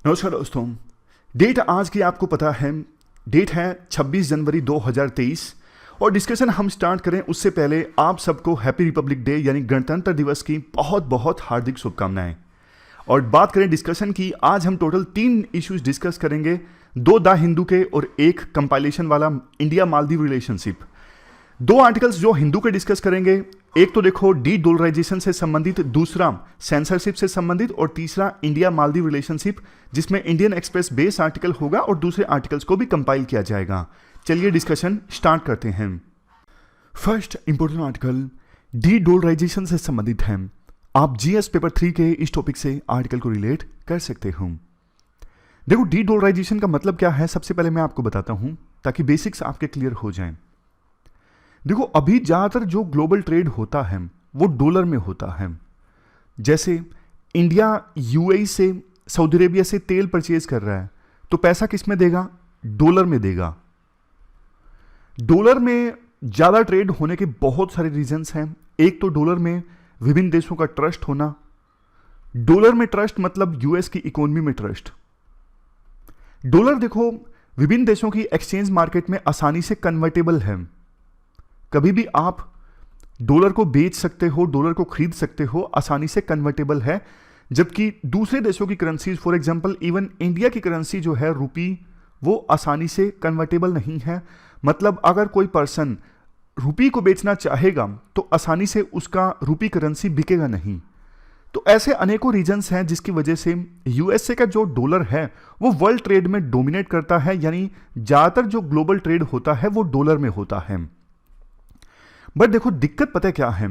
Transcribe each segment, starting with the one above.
नमस्कार दोस्तों। डेट आज की आपको पता है, डेट है 26 जनवरी 2023 और डिस्कशन हम स्टार्ट करें उससे पहले आप सबको हैप्पी रिपब्लिक डे यानी गणतंत्र दिवस की बहुत बहुत हार्दिक शुभकामनाएं। और बात करें डिस्कशन की, आज हम टोटल 3 इश्यूज डिस्कस करेंगे, 2 द हिंदू के और एक कंपाइलेशन वाला इंडिया मालदीव रिलेशनशिप। 2 आर्टिकल्स जो हिंदू के डिस्कस करेंगे, एक तो देखो डी डॉलराइजेशन से संबंधित, दूसरा सेंसरशिप से संबंधित और तीसरा इंडिया मालदीव रिलेशनशिप, जिसमें इंडियन एक्सप्रेस बेस आर्टिकल होगा और दूसरे आर्टिकल्स को भी कंपाइल किया जाएगा। चलिए डिस्कशन स्टार्ट करते हैं। First important article dedollarization से संबंधित है। आप जीएस पेपर 3 के इस टॉपिक से आर्टिकल को रिलेट कर सकते हो। देखो, डी डॉलराइजेशन का मतलब क्या है, सबसे पहले मैं आपको बताता हूं ताकि बेसिक्स आपके क्लियर हो जाएं। देखो, अभी ज्यादातर जो ग्लोबल ट्रेड होता है वो डॉलर में होता है। जैसे इंडिया यूएई से, सऊदी अरेबिया से तेल परचेज कर रहा है तो पैसा किस में देगा? डॉलर में देगा। डॉलर में ज्यादा ट्रेड होने के बहुत सारे रीजंस हैं। एक तो डॉलर में विभिन्न देशों का ट्रस्ट होना। डॉलर में ट्रस्ट मतलब यूएस की इकोनॉमी में ट्रस्ट। डॉलर देखो विभिन्न देशों की एक्सचेंज मार्केट में आसानी से कन्वर्टेबल है। कभी भी आप डॉलर को बेच सकते हो, डॉलर को खरीद सकते हो, आसानी से कन्वर्टेबल है। जबकि दूसरे देशों की currencies, for example even India की करेंसी जो है रुपी, वो आसानी से कन्वर्टेबल नहीं है। मतलब अगर कोई पर्सन रुपी को बेचना चाहेगा तो आसानी से उसका रुपी करेंसी बिकेगा नहीं। तो ऐसे अनेकों रीजंस हैं जिसकी वजह से यूएसए का जो डॉलर है वो वर्ल्ड ट्रेड में डोमिनेट करता है, यानी ज्यादातर जो ग्लोबल ट्रेड होता है वो डॉलर में होता है। बट देखो, दिक्कत पता है क्या है?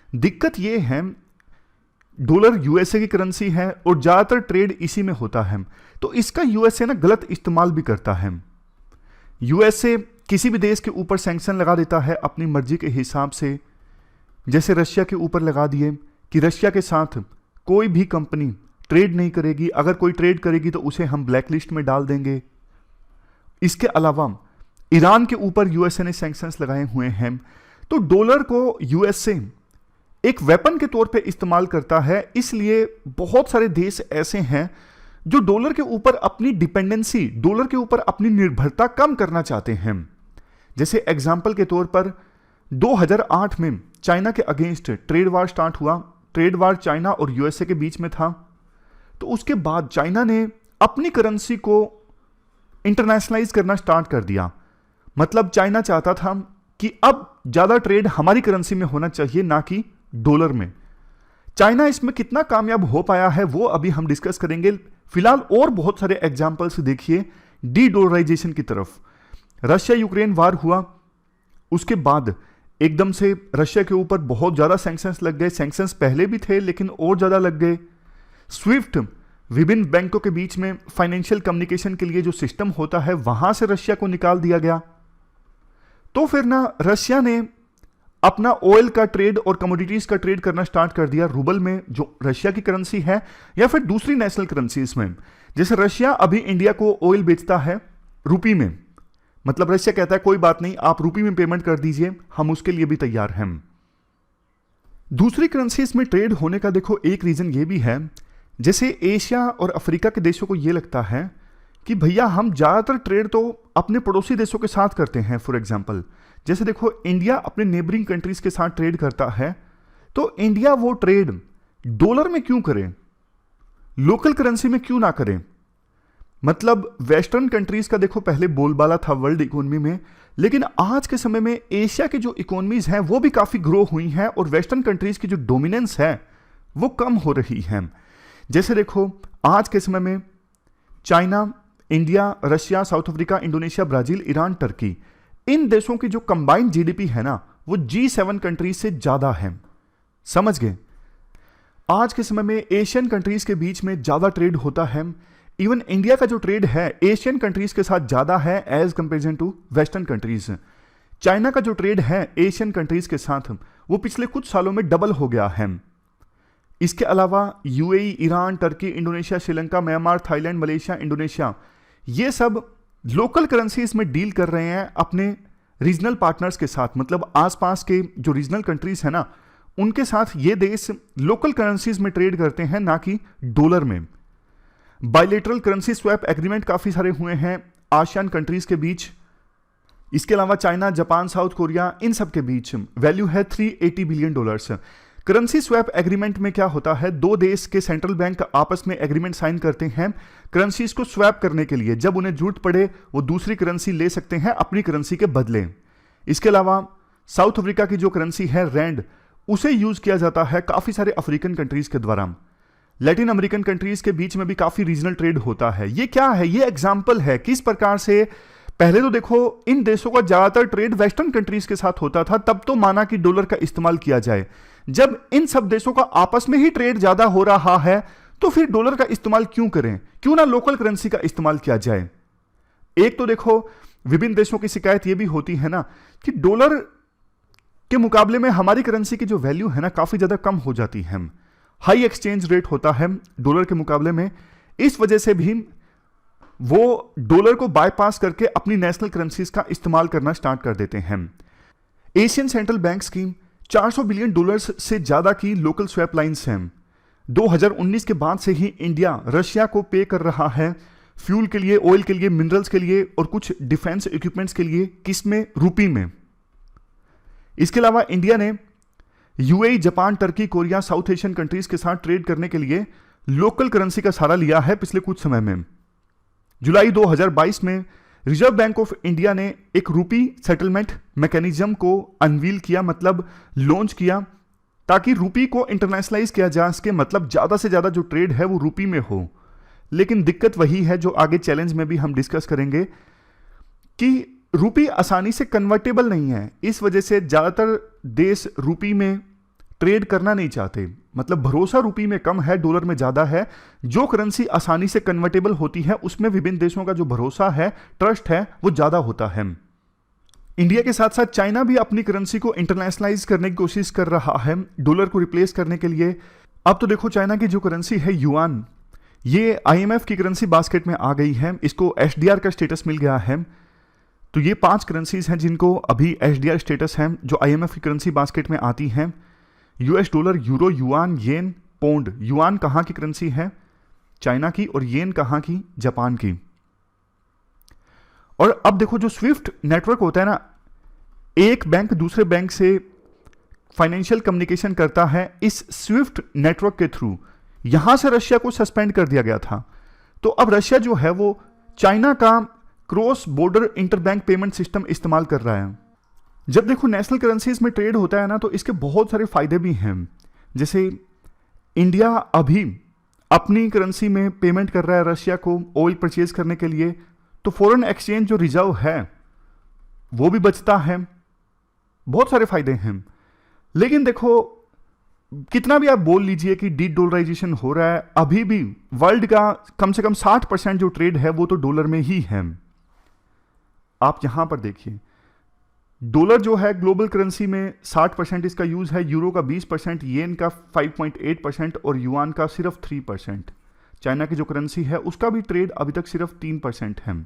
दिक्कत ये है, डॉलर यूएसए की करेंसी है और ज्यादातर ट्रेड इसी में होता है, तो इसका यूएसए ना गलत इस्तेमाल भी करता है। यूएसए किसी भी देश के ऊपर सैंक्शन लगा देता है अपनी मर्जी के हिसाब से। जैसे रशिया के ऊपर लगा दिए कि रशिया के साथ कोई भी कंपनी ट्रेड नहीं करेगी, अगर कोई ट्रेड करेगी तो उसे हम ब्लैकलिस्ट में डाल देंगे। इसके अलावा ईरान के ऊपर यूएसए ने सैंक्शंस लगाए हुए हैं। तो डॉलर को यूएसए एक वेपन के तौर पे इस्तेमाल करता है। इसलिए बहुत सारे देश ऐसे हैं जो डॉलर के ऊपर अपनी डिपेंडेंसी, डॉलर के ऊपर अपनी निर्भरता कम करना चाहते हैं। जैसे एग्जांपल के तौर पर 2008 में चाइना के अगेंस्ट ट्रेड वार स्टार्ट हुआ। ट्रेड वार चाइना और यूएसए के बीच में था। तो उसके बाद चाइना ने अपनी करेंसी को इंटरनेशनलाइज करना स्टार्ट कर दिया। मतलब चाइना चाहता था कि अब ज्यादा ट्रेड हमारी करेंसी में होना चाहिए, ना कि डॉलर में। चाइना इसमें कितना कामयाब हो पाया है वो अभी हम डिस्कस करेंगे। फिलहाल और बहुत सारे एग्जांपल्स देखिए डी डॉलराइजेशन की तरफ। रशिया यूक्रेन वार हुआ, उसके बाद एकदम से रशिया के ऊपर बहुत ज्यादा सैंक्शंस लग गए। सैंक्शंस पहले भी थे लेकिन और ज्यादा लग गए। स्विफ्ट, विभिन्न बैंकों के बीच में फाइनेंशियल कम्युनिकेशन के लिए जो सिस्टम होता है, वहां से रशिया को निकाल दिया गया। तो फिर ना रशिया ने अपना ऑयल का ट्रेड और कमोडिटीज का ट्रेड करना स्टार्ट कर दिया रूबल में, जो रशिया की करेंसी है, या फिर दूसरी नेशनल करेंसीज में। जैसे रशिया अभी इंडिया को ऑयल बेचता है रुपी में। मतलब रशिया कहता है कोई बात नहीं, आप रुपी में पेमेंट कर दीजिए, हम उसके लिए भी तैयार हैं। दूसरी करेंसीज में ट्रेड होने का देखो एक रीजन ये भी है, जैसे एशिया और अफ्रीका के देशों को यह लगता है कि भैया हम ज्यादातर ट्रेड तो अपने पड़ोसी देशों के साथ करते हैं। फॉर एग्जांपल जैसे देखो इंडिया अपने नेबरिंग कंट्रीज के साथ ट्रेड करता है, तो इंडिया वो ट्रेड डॉलर में क्यों करे, लोकल करेंसी में क्यों ना करे? मतलब वेस्टर्न कंट्रीज का देखो पहले बोलबाला था वर्ल्ड इकोनॉमी में, लेकिन आज के समय में एशिया की जो इकोनॉमीज हैं वो भी काफी ग्रो हुई हैं और वेस्टर्न कंट्रीज की जो डोमिनेंस है वो कम हो रही है। जैसे देखो आज के समय में China, India, Russia, South Africa, Indonesia, Brazil, Iran, Turkey, इन देशों की जो कंबाइंड जीडीपी है ना वो G7 कंट्रीज से ज्यादा है। समझ गए? आज के समय में एशियन कंट्रीज के बीच में ज्यादा ट्रेड होता है। इवन इंडिया का जो ट्रेड है एशियन कंट्रीज के साथ ज्यादा है as comparison to western countries. China का जो ट्रेड है एशियन कंट्रीज के साथ वो पिछले कुछ सालों में डबल हो गया है। इसके अलावा UAE, Iran, Turkey, Indonesia, Sri Lanka, Myanmar, Thailand, Malaysia, Indonesia, ये सब लोकल करेंसीज में डील कर रहे हैं अपने रीजनल पार्टनर्स के साथ। मतलब आसपास के जो रीजनल कंट्रीज है ना उनके साथ ये देश लोकल करेंसीज में ट्रेड करते हैं, ना कि डॉलर में। बायलेटरल करेंसी स्वैप एग्रीमेंट काफी सारे हुए हैं आसियान कंट्रीज के बीच। इसके अलावा चाइना, जापान, साउथ कोरिया, इन सब के बीच वैल्यू है $380 बिलियन। करेंसी स्वैप एग्रीमेंट में क्या होता है, दो देश के सेंट्रल बैंक आपस में एग्रीमेंट साइन करते हैं करेंसीज को स्वैप करने के लिए। जब उन्हें जरूरत पड़े वो दूसरी करेंसी ले सकते हैं अपनी करेंसी के बदले। इसके अलावा साउथ अफ्रीका की जो करेंसी है रैंड, उसे यूज किया जाता है काफी सारे अफ्रीकन कंट्रीज के द्वारा। लैटिन अमेरिकन कंट्रीज के बीच में भी काफी रीजनल ट्रेड होता है। ये क्या है, ये एग्जाम्पल है किस प्रकार से पहले तो देखो इन देशों का ज्यादातर ट्रेड वेस्टर्न कंट्रीज के साथ होता था, तब तो माना कि डॉलर का इस्तेमाल किया जाए। जब इन सब देशों का आपस में ही ट्रेड ज्यादा हो रहा है तो फिर डॉलर का इस्तेमाल क्यों करें, क्यों ना लोकल करेंसी का इस्तेमाल किया जाए। एक तो देखो विभिन्न देशों की शिकायत यह भी होती है ना कि डॉलर के मुकाबले में हमारी करेंसी की जो वैल्यू है ना काफी ज्यादा कम हो जाती है। हाई एक्सचेंज रेट होता है डॉलर के मुकाबले में, इस वजह से भी वो डॉलर को बाईपास करके अपनी नेशनल करेंसीज का इस्तेमाल करना स्टार्ट कर देते हैं। एशियन सेंट्रल बैंक्स की $400 बिलियन से ज्यादा की लोकल स्वैप लाइन्स हैं। 2019 के बाद से ही इंडिया रशिया को पे कर रहा है फ्यूल के लिए, ऑयल के लिए, मिनरल्स के लिए और कुछ डिफेंस इक्विपमेंट्स के लिए, किसमें, रुपी में। इसके अलावा इंडिया ने UAE, Japan, Turkey, Korea, south Asian countries के साथ ट्रेड करने के लिए लोकल करेंसी का सहारा लिया है पिछले कुछ समय में। जुलाई 2022 में रिजर्व बैंक ऑफ इंडिया ने एक रूपी सेटलमेंट मैकेनिज्म को अनवील किया, मतलब लॉन्च किया, ताकि रूपी को इंटरनेशनलाइज किया जा सके, मतलब ज्यादा से ज्यादा जो ट्रेड है वो रूपी में हो। लेकिन दिक्कत वही है जो आगे चैलेंज में भी हम डिस्कस करेंगे कि रूपी आसानी से कन्वर्टेबल नहीं है। इस वजह से ज्यादातर देश रूपी में ट्रेड करना नहीं चाहते, मतलब भरोसा रूपी में कम है, डॉलर में ज्यादा है। जो करेंसी आसानी से कन्वर्टेबल होती है उसमें विभिन्न देशों का जो भरोसा है, ट्रस्ट है, वो ज्यादा होता है। इंडिया के साथ साथ चाइना भी अपनी करेंसी को इंटरनेशनलाइज करने की कोशिश कर रहा है डॉलर को रिप्लेस करने के लिए। अब तो देखो चाइना की जो करेंसी है युआन, ये IMF की करेंसी बास्केट में आ गई है, इसको SDR का स्टेटस मिल गया है। तो ये 5 करेंसीज हैं जिनको अभी SDR स्टेटस है, जो IMF की करेंसी बास्केट में आती हैं। US डॉलर, यूरो, युआन, येन, पौंड। युआन कहाँ की करेंसी है, चाइना की, और येन कहाँ की, जापान की। और अब देखो जो स्विफ्ट नेटवर्क होता है ना, एक बैंक दूसरे बैंक से फाइनेंशियल कम्युनिकेशन करता है, इस स्विफ्ट नेटवर्क के थ्रू यहां से रशिया को सस्पेंड कर दिया गया था। तो अब रशिया जो है वो चाइना का cross border interbank payment system इस्तेमाल कर रहा है। जब देखो नेशनल करेंसीज में ट्रेड होता है ना तो इसके बहुत सारे फायदे भी हैं। जैसे इंडिया अभी अपनी करेंसी में पेमेंट कर रहा है रशिया को ऑयल परचेज करने के लिए, तो फॉरेन एक्सचेंज जो रिजर्व है वो भी बचता है, बहुत सारे फायदे हैं। लेकिन देखो कितना भी आप बोल लीजिए कि डी डॉलराइजेशन हो रहा है, अभी भी वर्ल्ड का कम से कम 60% जो ट्रेड है वो तो डॉलर में ही है। आप यहां पर देखिए, डॉलर जो है ग्लोबल करेंसी में 60% इसका यूज है, यूरो का 20%, येन का 5.8% और युआन का सिर्फ 3%। चाइना की जो करेंसी है उसका भी ट्रेड अभी तक सिर्फ 3% है।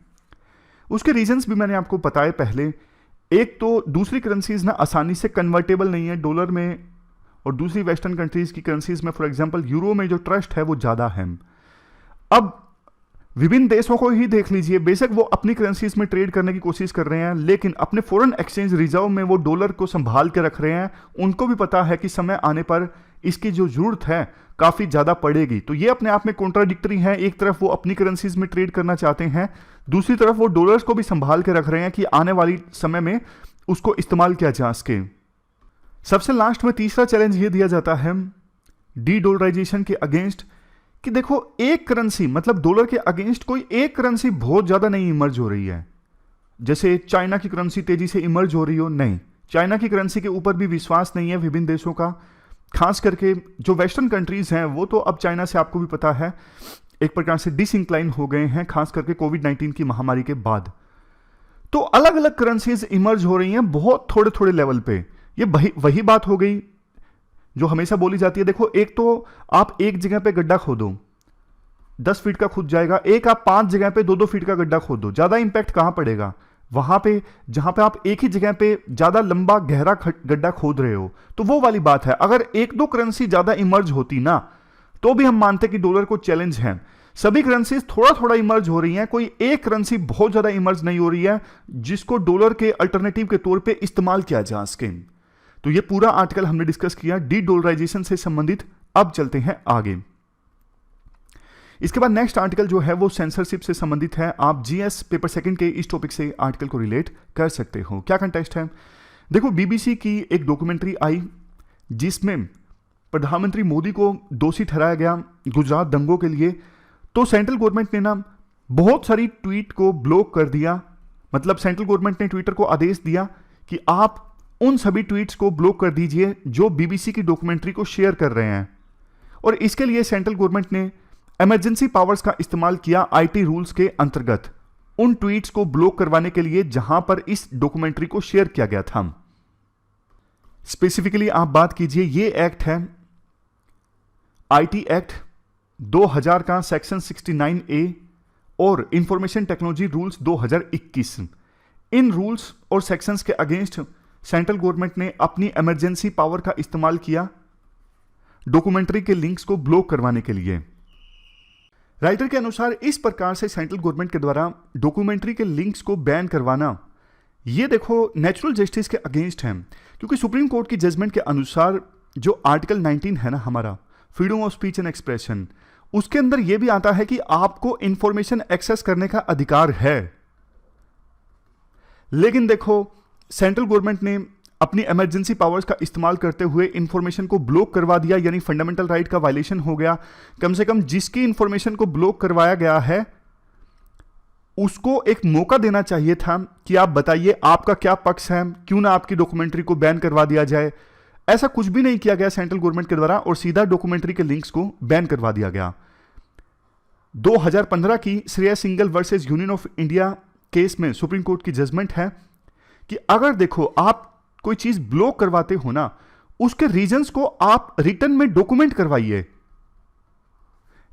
उसके रीजंस भी मैंने आपको बताए पहले। एक तो दूसरी करेंसीज ना आसानी से कन्वर्टेबल नहीं है डॉलर में, और दूसरी वेस्टर्न कंट्रीज की करेंसीज में फॉर एग्जांपल यूरो में जो ट्रस्ट है वो ज्यादा है। अब विभिन्न देशों को ही देख लीजिए, बेशक वो अपनी करेंसीज में ट्रेड करने की कोशिश कर रहे हैं, लेकिन अपने फॉरेन एक्सचेंज रिजर्व में वो डॉलर को संभाल के रख रहे हैं। उनको भी पता है कि समय आने पर इसकी जो जरूरत है काफी ज्यादा पड़ेगी। तो ये अपने आप में कॉन्ट्राडिक्टरी है। एक तरफ वो अपनी करेंसीज में ट्रेड करना चाहते हैं, दूसरी तरफ वो डॉलर्स को भी संभाल के रख रहे हैं कि आने वाली समय में उसको इस्तेमाल किया जा सके। सबसे लास्ट में तीसरा चैलेंज ये दिया जाता है डी डॉलराइजेशन के अगेंस्ट, कि देखो एक करेंसी मतलब डॉलर के अगेंस्ट कोई एक करेंसी बहुत ज्यादा नहीं इमर्ज हो रही है। जैसे चाइना की करेंसी तेजी से इमर्ज हो रही हो, नहीं, चाइना की करेंसी के ऊपर भी विश्वास नहीं है विभिन्न देशों का। खास करके जो वेस्टर्न कंट्रीज हैं वो तो अब चाइना से आपको भी पता है एक प्रकार से डिसइंक्लाइन हो गए हैं, खास करके कोविड-19 की महामारी के बाद। तो अलग अलग करेंसीज इमर्ज हो रही हैं बहुत थोड़े थोड़े लेवल पे। ये वही बात हो गई जो हमेशा बोली जाती है। देखो एक तो आप एक जगह पे गड्ढा खोदो 10 फीट का खुद जाएगा, एक आप 5 जगह पे 2-2 फीट का गड्ढा खोदो, ज्यादा इंपैक्ट कहां पड़ेगा? वहां पे जहां पे आप एक ही जगह पे ज्यादा लंबा गहरा गड्ढा खोद रहे हो। तो वो वाली बात है। अगर 1-2 करेंसी ज्यादा इमर्ज होती ना तो भी हम मानते कि डॉलर को चैलेंज है। सभी करेंसीज थोड़ा थोड़ा इमर्ज हो रही हैं, कोई एक करेंसी बहुत ज्यादा इमर्ज नहीं हो रही है जिसको डॉलर के अल्टरनेटिव के तौर पे इस्तेमाल किया जा सके। तो ये पूरा आर्टिकल हमने डिस्कस किया डी डॉलराइजेशन से संबंधित। अब चलते हैं आगे। इसके बाद नेक्स्ट आर्टिकल जो है वो सेंसरशिप से संबंधित है। आप जीएस पेपर सेकंड के इस टॉपिक से आर्टिकल को रिलेट कर सकते हो। क्या कंटेक्स्ट है? देखो, बीबीसी की एक डॉक्यूमेंट्री आई जिसमें प्रधानमंत्री मोदी को दोषी ठहराया गया गुजरात दंगों के लिए। तो सेंट्रल गवर्नमेंट ने ना बहुत सारी ट्वीट को ब्लॉक कर दिया। मतलब सेंट्रल गवर्नमेंट ने ट्विटर को आदेश दिया कि आप उन सभी ट्वीट्स को ब्लॉक कर दीजिए जो बीबीसी की डॉक्यूमेंट्री को शेयर कर रहे हैं। और इसके लिए सेंट्रल गवर्नमेंट ने इमरजेंसी पावर्स का इस्तेमाल किया आईटी रूल्स के अंतर्गत उन ट्वीट्स को ब्लॉक करवाने के लिए जहां पर इस डॉक्यूमेंट्री को शेयर किया गया था। स्पेसिफिकली आप बात कीजिए, ये एक्ट है आईटी एक्ट 2000 का सेक्शन 69A और इंफॉर्मेशन टेक्नोलॉजी रूल्स 2021। इन रूल्स और सेक्शंस के अगेंस्ट सेंट्रल गवर्नमेंट ने अपनी इमरजेंसी पावर का इस्तेमाल किया डॉक्यूमेंट्री के लिंक्स को ब्लॉक करवाने के लिए। राइटर के अनुसार इस प्रकार से सेंट्रल गवर्नमेंट के द्वारा डॉक्यूमेंट्री के लिंक्स को बैन करवाना, ये देखो नेचुरल जस्टिस के अगेंस्ट है। क्योंकि सुप्रीम कोर्ट की जजमेंट के अनुसार जो आर्टिकल 19 है ना हमारा, freedom of speech and expression, उसके अंदर यह भी आता है कि आपको इंफॉर्मेशन एक्सेस करने का अधिकार है। लेकिन देखो, सेंट्रल गवर्नमेंट ने अपनी इमरजेंसी पावर्स का इस्तेमाल करते हुए इंफॉर्मेशन को ब्लॉक करवा दिया, यानी फंडामेंटल राइट का वायलेशन हो गया। कम से कम जिसकी इंफॉर्मेशन को ब्लॉक करवाया गया है उसको एक मौका देना चाहिए था कि आप बताइए आपका क्या पक्ष है, क्यों ना आपकी डॉक्यूमेंट्री को बैन करवा दिया जाए। ऐसा कुछ भी नहीं किया गया सेंट्रल गवर्नमेंट के द्वारा और सीधा डॉक्यूमेंट्री के लिंक्स को बैन करवा दिया गया। 2015 की Shreya single versus union of India case में सुप्रीम कोर्ट की जजमेंट है कि अगर देखो आप कोई चीज ब्लॉक करवाते हो ना, उसके रीजंस को आप रिटर्न में डॉक्यूमेंट करवाइए।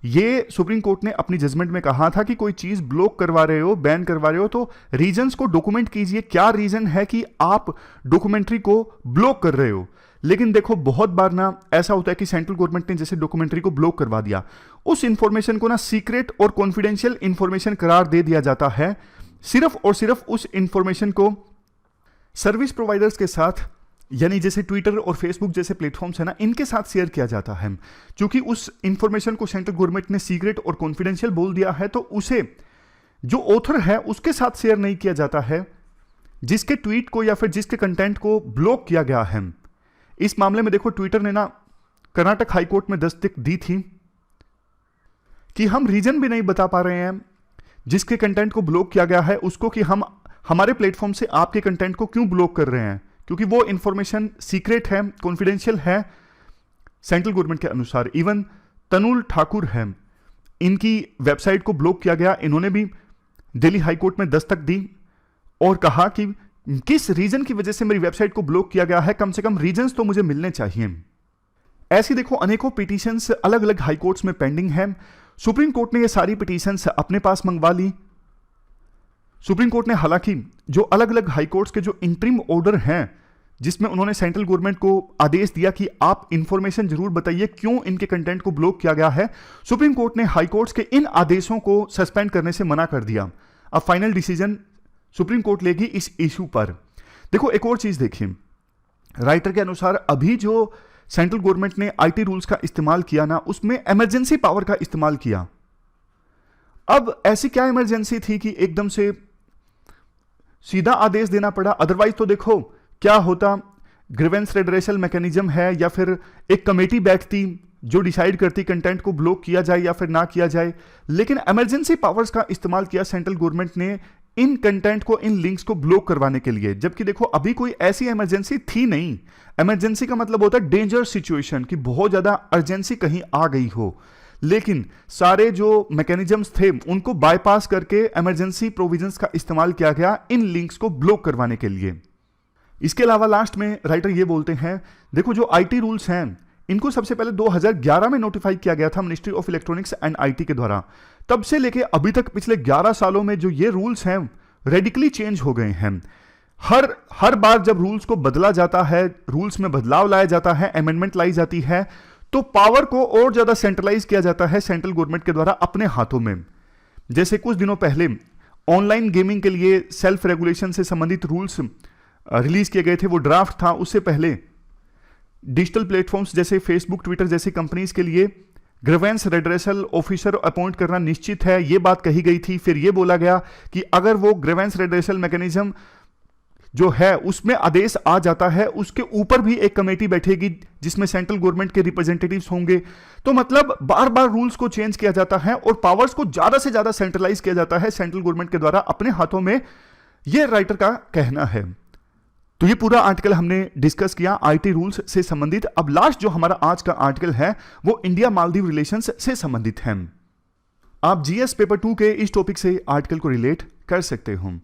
ये सुप्रीम कोर्ट ने अपनी जजमेंट में कहा था कि कोई चीज ब्लॉक करवा रहे हो, बैन करवा रहे हो, तो रीजंस को डॉक्यूमेंट कीजिए, क्या रीजन है कि आप डॉक्यूमेंट्री को ब्लॉक कर रहे हो। लेकिन देखो, बहुत बार ना ऐसा होता है कि सेंट्रल गवर्नमेंट ने जैसे डॉक्यूमेंट्री को ब्लॉक करवा दिया, उस इंफॉर्मेशन को ना सीक्रेट और कॉन्फिडेंशियल इंफॉर्मेशन करार दे दिया जाता है। सिर्फ और सिर्फ उस इंफॉर्मेशन को सर्विस प्रोवाइडर्स के साथ, यानी जैसे ट्विटर और फेसबुक जैसे प्लेटफॉर्म्स है ना, इनके साथ शेयर किया जाता है। क्योंकि उस इंफॉर्मेशन को सेंट्रल गवर्नमेंट ने सीक्रेट और कॉन्फिडेंशियल बोल दिया है, तो उसे जो ऑथर है उसके साथ शेयर नहीं किया जाता है जिसके ट्वीट को या फिर जिसके कंटेंट को ब्लॉक किया गया है। इस मामले में देखो, ट्विटर ने ना कर्नाटक हाईकोर्ट में दस्तक दी थी कि हम रीजन भी नहीं बता पा रहे हैं जिसके कंटेंट को ब्लॉक किया गया है उसको, कि हम हमारे प्लेटफॉर्म से आपके कंटेंट को क्यों ब्लॉक कर रहे हैं, क्योंकि वो इंफॉर्मेशन सीक्रेट है, कॉन्फिडेंशियल है सेंट्रल गवर्नमेंट के अनुसार। इवन तनुल ठाकुर है, इनकी वेबसाइट को ब्लॉक किया गया। इन्होंने भी दिल्ली हाईकोर्ट में दस्तक दी और कहा कि किस रीजन की वजह से मेरी वेबसाइट को ब्लॉक किया गया है, कम से कम रीजंस तो मुझे मिलने चाहिए। ऐसी देखो अनेकों पिटीशंस अलग अलग हाईकोर्ट्स में पेंडिंग है। सुप्रीम कोर्ट ने ये सारी पिटीशंस अपने पास मंगवा ली। सुप्रीम कोर्ट ने हालांकि जो अलग अलग हाईकोर्ट्स के जो इंटरिम ऑर्डर हैं, जिसमें उन्होंने सेंट्रल गवर्नमेंट को आदेश दिया कि आप इंफॉर्मेशन जरूर बताइए क्यों इनके कंटेंट को ब्लॉक किया गया है, सुप्रीम कोर्ट ने हाईकोर्ट्स के इन आदेशों को सस्पेंड करने से मना कर दिया। अब फाइनल डिसीजन सुप्रीम कोर्ट लेगी इस इशू पर। देखो, एक और चीज देखिए, राइटर के अनुसार अभी जो सेंट्रल गवर्नमेंट ने आईटी रूल्स का इस्तेमाल किया ना, उसमें इमरजेंसी पावर का इस्तेमाल किया। अब ऐसी क्या इमरजेंसी थी कि एकदम से सीधा आदेश देना पड़ा? अदरवाइज तो देखो क्या होता, ग्रीवेंस रेडरेशल मैकेनिज्म है या फिर एक कमेटी बैठती जो डिसाइड करती कंटेंट को ब्लॉक किया जाए या फिर ना किया जाए। लेकिन इमरजेंसी पावर्स का इस्तेमाल किया सेंट्रल गवर्नमेंट ने इन कंटेंट को, इन लिंक्स को ब्लॉक करवाने के लिए, जबकि देखो अभी कोई ऐसी इमरजेंसी थी नहीं। इमरजेंसी का मतलब होता है डेंजर सिचुएशन, कि बहुत ज्यादा अर्जेंसी कहीं आ गई हो। लेकिन सारे जो मैकेनिज्म्स थे उनको बाईपास करके इमरजेंसी प्रोविजंस का इस्तेमाल किया गया इन लिंक्स को ब्लॉक करवाने के लिए। इसके अलावा लास्ट में राइटर ये बोलते हैं, देखो जो आईटी रूल्स हैं इनको सबसे पहले 2011 में नोटिफाई किया गया था ministry of electronics and IT के द्वारा। तब से लेके अभी तक पिछले 11 सालों में जो ये रूल्स हैं रेडिकली चेंज हो गए हैं। हर बार जब रूल्स को बदला जाता है, रूल्स में बदलाव लाया जाता है, अमेंडमेंट लाई जाती है, तो पावर को और ज्यादा सेंट्रलाइज किया जाता है सेंट्रल गवर्नमेंट के द्वारा अपने हाथों में। जैसे कुछ दिनों पहले ऑनलाइन गेमिंग के लिए सेल्फ रेगुलेशन से संबंधित रूल्स रिलीज किए गए थे, वो ड्राफ्ट था। उससे पहले डिजिटल प्लेटफॉर्म्स जैसे फेसबुक, ट्विटर जैसी कंपनीज के लिए ग्रीवेंस रेड्रेसल ऑफिसर अपॉइंट करना निश्चित है, ये बात कही गई थी। फिर ये बोला गया कि अगर वो ग्रीवेंस रेड्रेसल मैकेनिज्म जो है उसमें आदेश आ जाता है, उसके ऊपर भी एक कमेटी बैठेगी जिसमें सेंट्रल गवर्नमेंट के रिप्रेजेंटेटिव्स होंगे। तो मतलब बार बार रूल्स को चेंज किया जाता है और पावर्स को ज्यादा से ज्यादा सेंट्रलाइज किया जाता है सेंट्रल गवर्नमेंट के द्वारा अपने हाथों में, यह राइटर का कहना है। तो ये पूरा आर्टिकल हमने डिस्कस किया आईटी रूल्स से संबंधित। अब लास्ट जो हमारा आज का आर्टिकल है वो इंडिया मालदीव रिलेशंस से संबंधित है। आप जीएस पेपर 2 के इस टॉपिक से आर्टिकल को रिलेट कर सकते हो।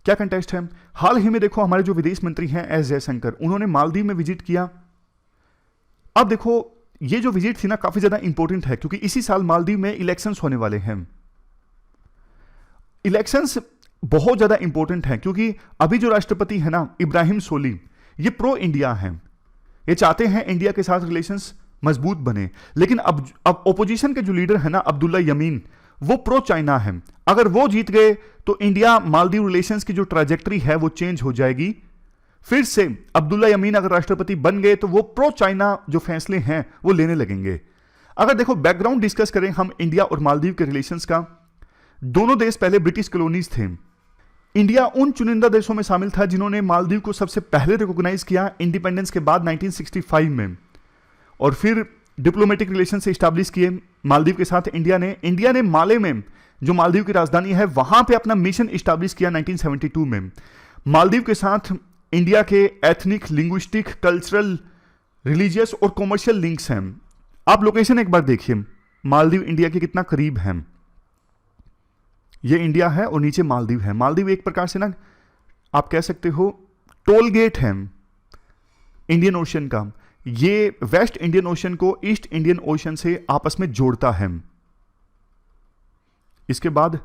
क्या कंटेस्ट है, हाल ही में देखो हमारे जो विदेश मंत्री हैं एस जयशंकर, उन्होंने मालदीव में विजिट किया। अब देखो ये जो विजिट थी ना काफी ज्यादा इंपॉर्टेंट है क्योंकि इसी साल मालदीव में इलेक्शंस होने वाले हैं। इलेक्शंस बहुत ज्यादा इंपॉर्टेंट है क्योंकि अभी जो राष्ट्रपति है ना इब्राहिम सोली, ये प्रो इंडिया हैं, ये चाहते हैं इंडिया के साथ रिलेशंस मजबूत बने। लेकिन अब ओपोजिशन के जो लीडर है ना अब्दुल्ला यमीन, वो प्रो चाइना है। अगर वो जीत गए तो इंडिया मालदीव रिलेशंस की जो ट्रैजेक्टरी है वो चेंज हो जाएगी। फिर से अब्दुल्ला यमीन अगर राष्ट्रपति बन गए तो वो प्रो चाइना जो फैसले हैं वो लेने लगेंगे। अगर देखो बैकग्राउंड डिस्कस करें हम इंडिया और मालदीव के रिलेशंस का, दोनों देश पहले ब्रिटिश कॉलोनीज थे। इंडिया उन चुनिंदा देशों में शामिल था जिन्होंने मालदीव को सबसे पहले रिकॉग्नाइज किया इंडिपेंडेंस के बाद 1965 में, और फिर डिप्लोमेटिक रिलेशन से स्टैब्लिश किए मालदीव के साथ। इंडिया ने माले में जो मालदीव की राजधानी है वहां पे अपना मिशन स्टैब्लिश किया 1972 में। मालदीव के साथ इंडिया के एथनिक, लिंग्विस्टिक, कल्चरल, रिलीजियस और कॉमर्शियल लिंक्स हैं। आप लोकेशन एक बार देखिए, मालदीव इंडिया के कितना करीब है। ये इंडिया है और नीचे मालदीव है। मालदीव एक प्रकार से ना आप कह सकते हो टोल गेट है इंडियन ओशन का। ये वेस्ट इंडियन ओशन को ईस्ट इंडियन ओशन से आपस में जोड़ता है। इसके बाद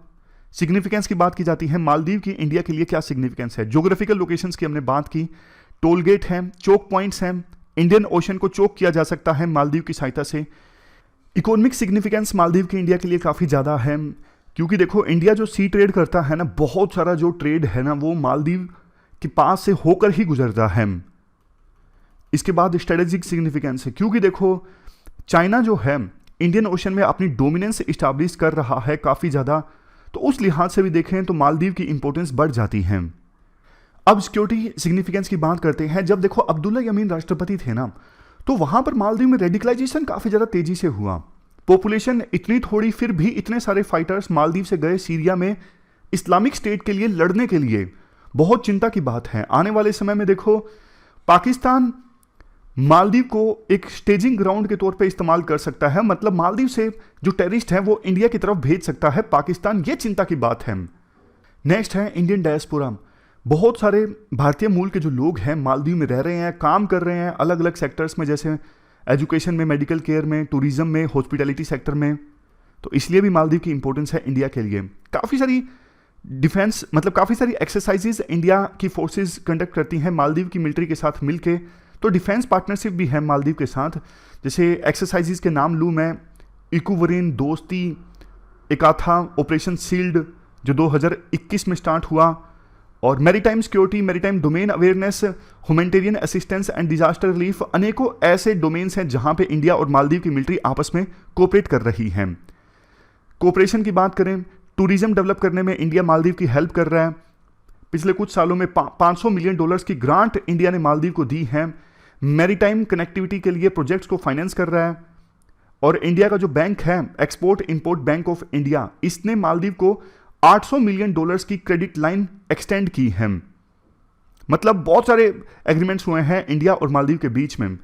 सिग्निफिकेंस की बात की जाती है। मालदीव की इंडिया के लिए क्या सिग्निफिकेंस है? ज्योग्राफिकल लोकेशंस की हमने बात की, टोल गेट है, चोक पॉइंट्स हैं, इंडियन ओशन को चोक किया जा सकता है मालदीव की सहायता से। इकोनॉमिक सिग्निफिकेंस मालदीव की इंडिया के लिए काफी ज्यादा है क्योंकि देखो इंडिया जो सी ट्रेड करता है ना, बहुत सारा जो ट्रेड है ना वो मालदीव के पास से होकर ही गुजरता है। इसके बाद स्ट्रेटेजिक सिग्निफिकेंस है क्योंकि देखो चाइना जो है इंडियन ओशन में अपनी डोमिनेंस इस्टेब्लिश कर रहा है काफी ज्यादा, तो उस लिहाज से भी देखें तो मालदीव की इंपॉर्टेंस बढ़ जाती है। अब सिक्योरिटी सिग्निफिकेंस की बात करते हैं। जब देखो अब्दुल्ला यमीन राष्ट्रपति थे ना, तो वहां पर मालदीव में रेडिकलाइजेशन काफी ज्यादा तेजी से हुआ। पॉपुलेशन इतनी थोड़ी, फिर भी इतने सारे फाइटर्स मालदीव से गए सीरिया में इस्लामिक स्टेट के लिए लड़ने के लिए। बहुत चिंता की बात है। आने वाले समय में देखो पाकिस्तान मालदीव को एक स्टेजिंग ग्राउंड के तौर पे इस्तेमाल कर सकता है। मतलब मालदीव से जो टेररिस्ट है वो इंडिया की तरफ भेज सकता है पाकिस्तान। ये चिंता की बात है। नेक्स्ट है इंडियन डायस्पोरा। बहुत सारे भारतीय मूल के जो लोग हैं मालदीव में रह रहे हैं, काम कर रहे हैं अलग अलग सेक्टर्स में, जैसे एजुकेशन में, मेडिकल केयर में, टूरिज्म में, हॉस्पिटैलिटी सेक्टर में। तो इसलिए भी मालदीव की इंपॉर्टेंस है इंडिया के लिए। काफ़ी सारी डिफेंस मतलब काफ़ी सारी एक्सरसाइजेज इंडिया की फोर्सेज कंडक्ट करती हैं मालदीव की मिलिट्री के साथ मिलके। तो डिफेंस पार्टनरशिप भी है मालदीव के साथ। जैसे एक्सरसाइजेज के नाम लूँ मैं, इकुवरीन, दोस्ती, एकाथा, ऑपरेशन शील्ड जो 2021 में स्टार्ट हुआ, और maritime security, maritime domain awareness, humanitarian assistance and disaster relief. अनेकों ऐसे डोमेन्स हैं जहां पे इंडिया और मालदीव की मिलिट्री आपस में कोऑपरेट कर रही है। कोऑपरेशन की बात करें, टूरिज्म डेवलप करने में इंडिया मालदीव की हेल्प कर रहा है। पिछले कुछ सालों में $500 मिलियन की ग्रांट इंडिया ने मालदीव को दी है। मैरीटाइम कनेक्टिविटी के लिए प्रोजेक्ट्स को फाइनेंस कर रहा है। और इंडिया का जो बैंक है export import bank of India, इसने मालदीव को $800 मिलियन की क्रेडिट लाइन एक्सटेंड की है। मतलब बहुत सारे एग्रीमेंट्स हुए हैं इंडिया और मालदीव के बीच में।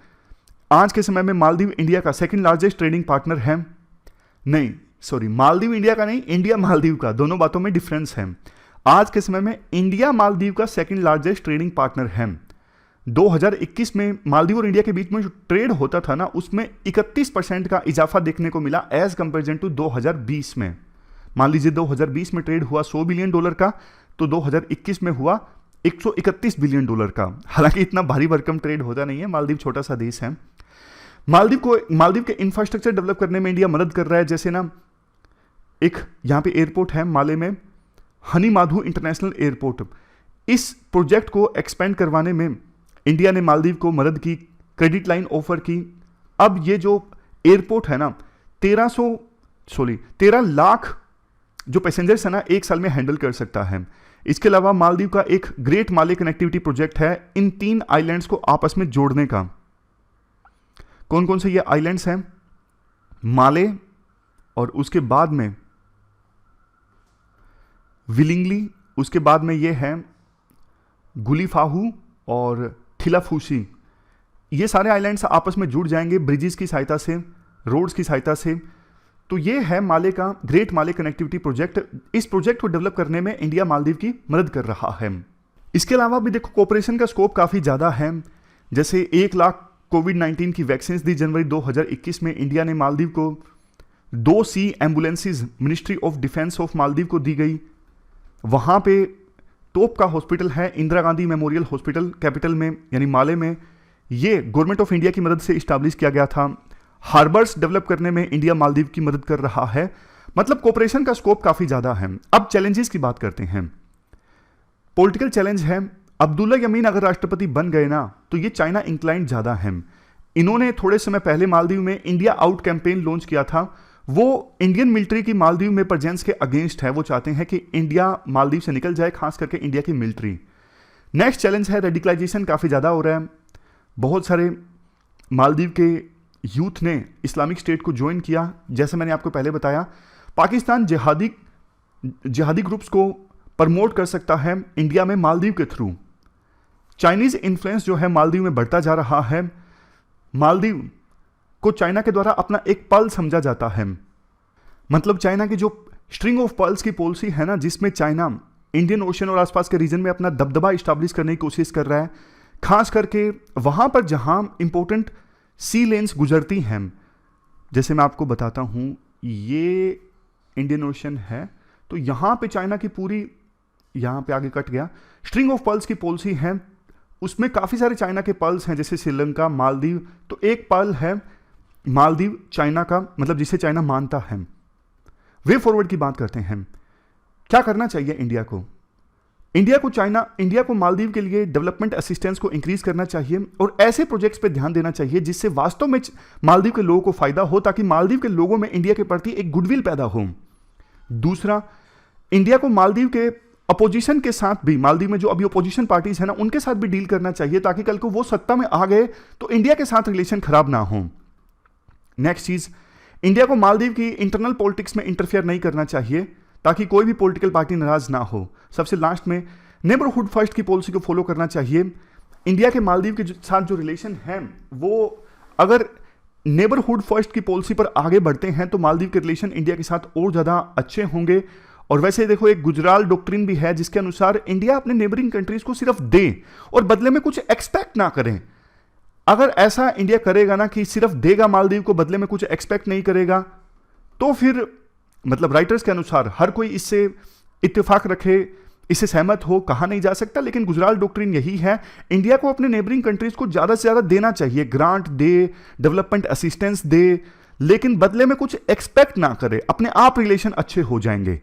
आज के समय में मालदीव इंडिया का सेकंड लार्जेस्ट ट्रेडिंग पार्टनर है। नहीं सॉरी, मालदीव इंडिया का नहीं, इंडिया मालदीव का, दोनों बातों में डिफरेंस है। आज के समय में इंडिया मालदीव का सेकंड लार्जेस्ट ट्रेडिंग पार्टनर है। 2021 में मालदीव और इंडिया के बीच में जो ट्रेड होता था ना, उसमें 31% का इजाफा देखने को मिला एज कंपेरिजन टू 2020 में। मान लीजिए 2020 में ट्रेड हुआ $100 बिलियन का, तो 2021 में हुआ $131 बिलियन का। हालांकि इतना भारी भरकम ट्रेड होता नहीं है, मालदीव छोटा सा देश है। मालदीव के इंफ्रास्ट्रक्चर डेवलप करने में इंडिया मदद कर रहा है। जैसे ना एक यहाँ पे एयरपोर्ट है माले में, हनी माधु इंटरनेशनल एयरपोर्ट। इस प्रोजेक्ट को एक्सपेंड करवाने में इंडिया ने मालदीव को मदद की, क्रेडिट लाइन ऑफर की। अब ये जो एयरपोर्ट है ना 13 लाख जो पैसेंजर्स है ना एक साल में हैंडल कर सकता है। इसके अलावा मालदीव का एक ग्रेट माले कनेक्टिविटी प्रोजेक्ट है इन 3 आइलैंड्स को आपस में जोड़ने का। कौन कौन से ये आइलैंड्स हैं? माले, और उसके बाद में विलिंगली, उसके बाद में ये है गुलीफाहू और थिलाफूसी। ये सारे आइलैंड्स आपस में जुड़ जाएंगे ब्रिजेस की सहायता से, रोड्स की सहायता से। तो ये है माले का ग्रेट माले कनेक्टिविटी प्रोजेक्ट। इस प्रोजेक्ट को डेवलप करने में इंडिया मालदीव की मदद कर रहा है। इसके अलावा भी देखो कोऑपरेशन का स्कोप काफ़ी ज़्यादा है। जैसे 1 लाख कोविड-19 की वैक्सीन दी जनवरी 2021 में। इंडिया ने मालदीव को 2 sea ambulances ministry of defence of Maldives को दी गई। वहाँ पे टॉप का हॉस्पिटल है Indira Gandhi memorial hospital capital में यानी माले में। ये गवर्नमेंट ऑफ इंडिया की मदद से इस्टेब्लिश किया गया था। हार्बर्स डेवलप करने में इंडिया मालदीव की मदद कर रहा है। मतलब कोऑपरेशन का स्कोप काफ़ी ज़्यादा है। अब चैलेंजेस की बात करते हैं। पॉलिटिकल चैलेंज है, अब्दुल्ला यमीन अगर राष्ट्रपति बन गए ना तो ये चाइना इंक्लाइंड ज़्यादा है। इन्होंने थोड़े समय पहले मालदीव में इंडिया आउट कैंपेन लॉन्च किया था। वो इंडियन मिलिट्री की मालदीव में प्रेजेंस के अगेंस्ट है। वो चाहते हैं कि इंडिया मालदीव से निकल जाए, खास करके इंडिया की मिलिट्री। नेक्स्ट चैलेंज है रेडिकलाइजेशन काफ़ी ज़्यादा हो रहा है। बहुत सारे मालदीव के यूथ ने इस्लामिक स्टेट को ज्वाइन किया। जैसे मैंने आपको पहले बताया, पाकिस्तान जिहादी ग्रुप्स को प्रमोट कर सकता है इंडिया में मालदीव के थ्रू। चाइनीज इन्फ्लुएंस जो है मालदीव में बढ़ता जा रहा है। मालदीव को चाइना के द्वारा अपना एक पल समझा जाता है। मतलब चाइना की जो स्ट्रिंग ऑफ पर्ल्स की पॉलिसी है ना, जिसमें चाइना इंडियन ओशन और आसपास के रीजन में अपना दबदबा इस्टेब्लिश करने की कोशिश कर रहा है, खास करके वहां पर जहां इंपॉर्टेंट सी लेन्स गुजरती हैं। जैसे मैं आपको बताता हूं, ये इंडियन ओशन है, तो यहां पे चाइना की पूरी, यहां पे आगे कट गया, स्ट्रिंग ऑफ पर्ल्स की पॉलिसी है। उसमें काफ़ी सारे चाइना के पर्ल्स हैं, जैसे श्रीलंका, मालदीव। तो एक पर्ल है मालदीव चाइना का, मतलब जिसे चाइना मानता है। वे फॉरवर्ड की बात करते हैं। क्या करना चाहिए इंडिया को? इंडिया को मालदीव के लिए डेवलपमेंट असिस्टेंस को इंक्रीज करना चाहिए और ऐसे प्रोजेक्ट्स पे ध्यान देना चाहिए जिससे वास्तव में मालदीव के लोगों को फायदा हो, ताकि मालदीव के लोगों में इंडिया के प्रति एक गुडविल पैदा हो। दूसरा, इंडिया को मालदीव के अपोजिशन के साथ भी, मालदीव में जो अभी अपोजिशन पार्टीज है ना, उनके साथ भी डील करना चाहिए, ताकि कल को वो सत्ता में आ गए तो इंडिया के साथ रिलेशन खराब ना हो। नेक्स्ट चीज, इंडिया को मालदीव की इंटरनल पॉलिटिक्स में इंटरफेयर नहीं करना चाहिए, ताकि कोई भी पॉलिटिकल पार्टी नाराज ना हो। सबसे लास्ट में, नेबरहुड फर्स्ट की पॉलिसी को फॉलो करना चाहिए। इंडिया के मालदीव के साथ जो रिलेशन है, वो अगर नेबरहुड फर्स्ट की पॉलिसी पर आगे बढ़ते हैं तो मालदीव के रिलेशन इंडिया के साथ और ज़्यादा अच्छे होंगे। और वैसे देखो, एक गुजराल डॉक्ट्रिन भी है जिसके अनुसार इंडिया अपने नेबरिंग कंट्रीज को सिर्फ दे और बदले में कुछ एक्सपेक्ट ना करें। अगर ऐसा इंडिया करेगा ना कि सिर्फ देगा मालदीव को, बदले में कुछ एक्सपेक्ट नहीं करेगा, तो फिर मतलब राइटर्स के अनुसार हर कोई इससे इत्तेफाक रखे, इससे सहमत हो, कहा नहीं जा सकता। लेकिन गुजराल डॉक्ट्रिन यही है, इंडिया को अपने नेबरिंग कंट्रीज को ज़्यादा से ज़्यादा देना चाहिए, ग्रांट दे, डेवलपमेंट असिस्टेंस दे, लेकिन बदले में कुछ एक्सपेक्ट ना करे, अपने आप रिलेशन अच्छे हो जाएंगे।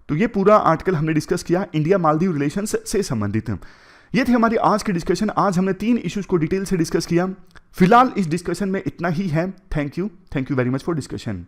तो ये पूरा आर्टिकल हमने डिस्कस किया इंडिया मालदीव रिलेशन से संबंधित। ये थी हमारी आज की डिस्कशन। आज हमने 3 इश्यूज को डिटेल से डिस्कस किया। फिलहाल इस डिस्कशन में इतना ही है। Thank you very much for discussion.